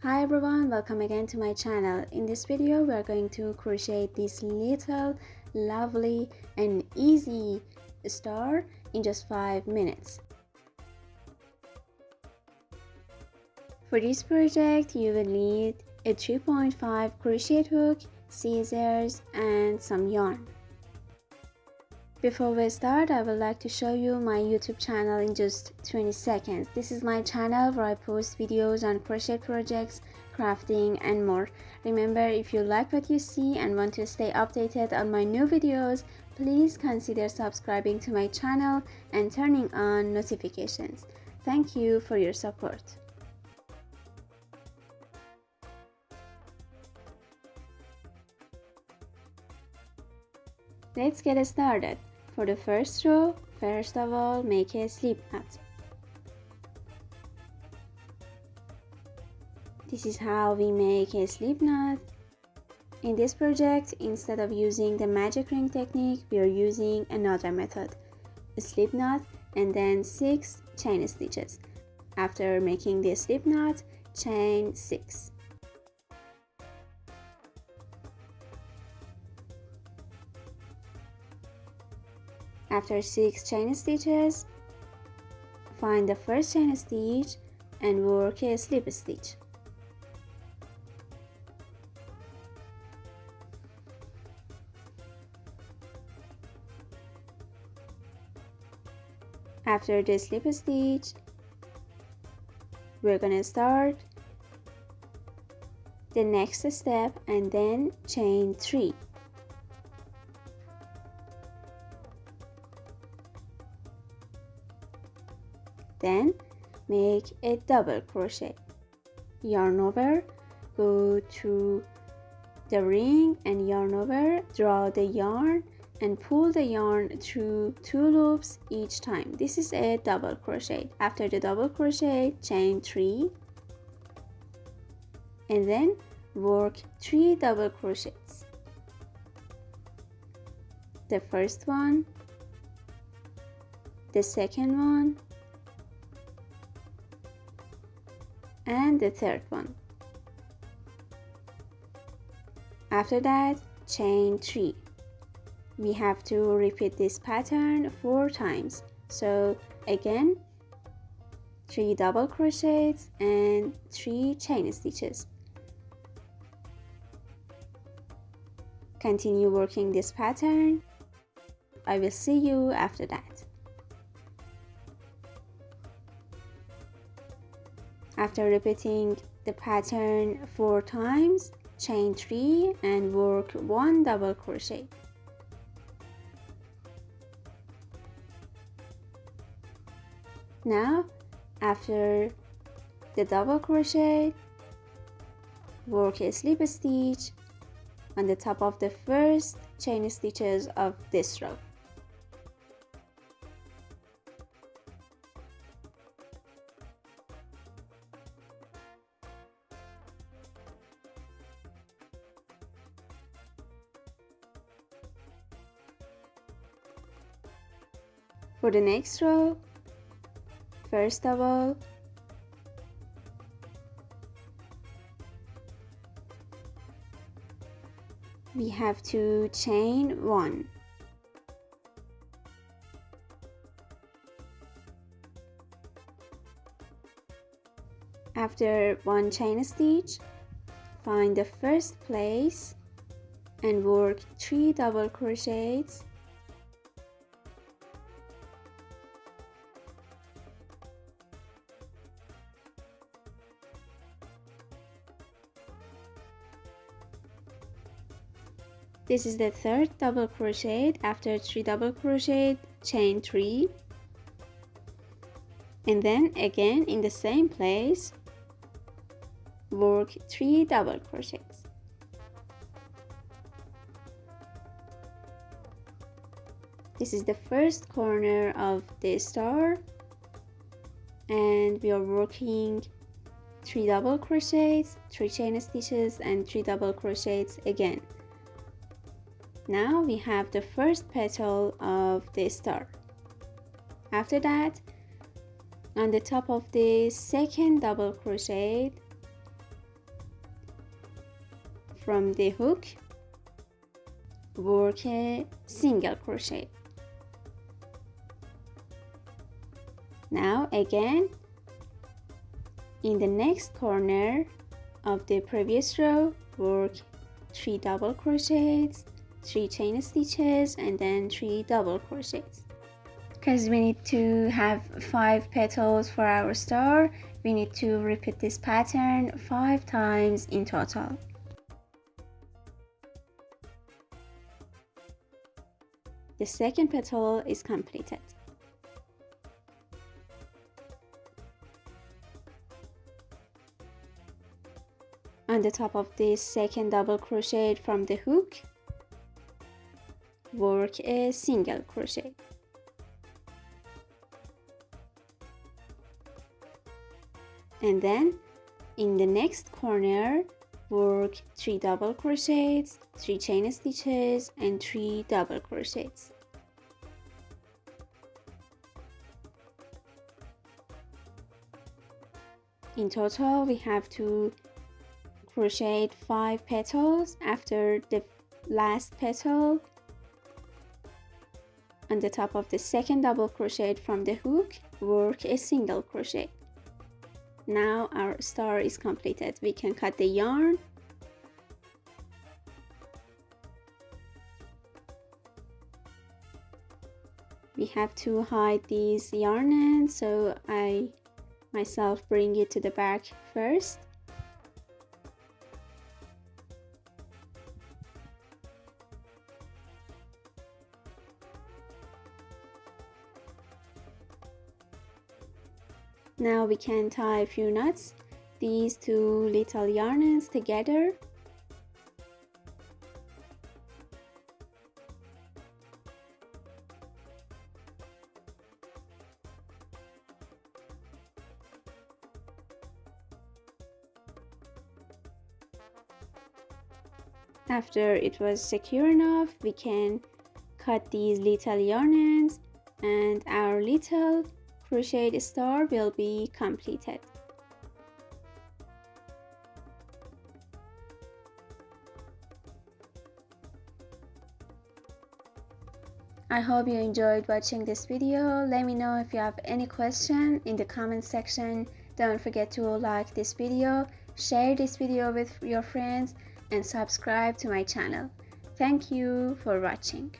Hi everyone, welcome again to my channel. In this video we are going to crochet this little lovely and easy star in just 5 minutes. For this project you will need a 3.5 crochet hook, scissors and some yarn. Before we start, I would like to show you my YouTube channel in just 20 seconds. This is my channel where I post videos on crochet projects, crafting and more. Remember, if you like what you see and want to stay updated on my new videos, please consider subscribing to my channel and turning on notifications. Thank you for your support. Let's get started. For the first row, first of all, make a slip knot. This is how we make a slip knot. In this project, instead of using the magic ring technique, we are using another method, a slip knot and then 6 chain stitches. After making the slip knot, chain 6. After 6 chain stitches, find the first chain stitch and work a slip stitch. After the slip stitch, we're gonna start the next step and then chain 3. Then make a double crochet, yarn over, go to the ring and yarn over, draw the yarn and pull the yarn through 2 loops each time. This is a double crochet. After the double crochet, chain 3 and then work 3 double crochets. The first one, the second one and the third one. After that, chain 3. We have to repeat this pattern 4 times. So again, 3 double crochets and 3 chain stitches. Continue working this pattern. I will see you after that. After repeating the pattern 4 times, chain 3 and work 1 double crochet. Now, after the double crochet, work a slip stitch on the top of the first chain stitches of this row. For the next row, first of all, we have to chain 1. After 1 chain stitch, find the first place and work 3 double crochets. This is the third double crochet. After 3 double crochet, chain 3 and then again in the same place work 3 double crochets. This is the first corner of the star and we are working 3 double crochets, 3 chain stitches and 3 double crochets again. Now we have the first petal of the star. After that, on the top of the second double crochet, from the hook, work a single crochet. Now again, in the next corner of the previous row, work 3 double crochets, 3 chain stitches, and then 3 double crochets. Because we need to have 5 petals for our star, we need to repeat this pattern 5 times in total. The second petal is completed. On the top of this second double crochet from the hook, work a single crochet. And then in the next corner, work 3 double crochets, 3 chain stitches, and 3 double crochets. In total, we have to crochet 5 petals. After the last petal, on the top of the second double crochet from the hook, work a single crochet. Now our star is completed. We can cut the yarn. We have to hide these yarn ends, so I myself bring it to the back first. Now we can tie a few knots, these 2 little yarn ends together. After it was secure enough, we can cut these little yarn ends and our little crocheted star will be completed. I hope you enjoyed watching this video. Let me know if you have any question in the comment section. Don't forget to like this video, share this video with your friends, and subscribe to my channel. Thank you for watching.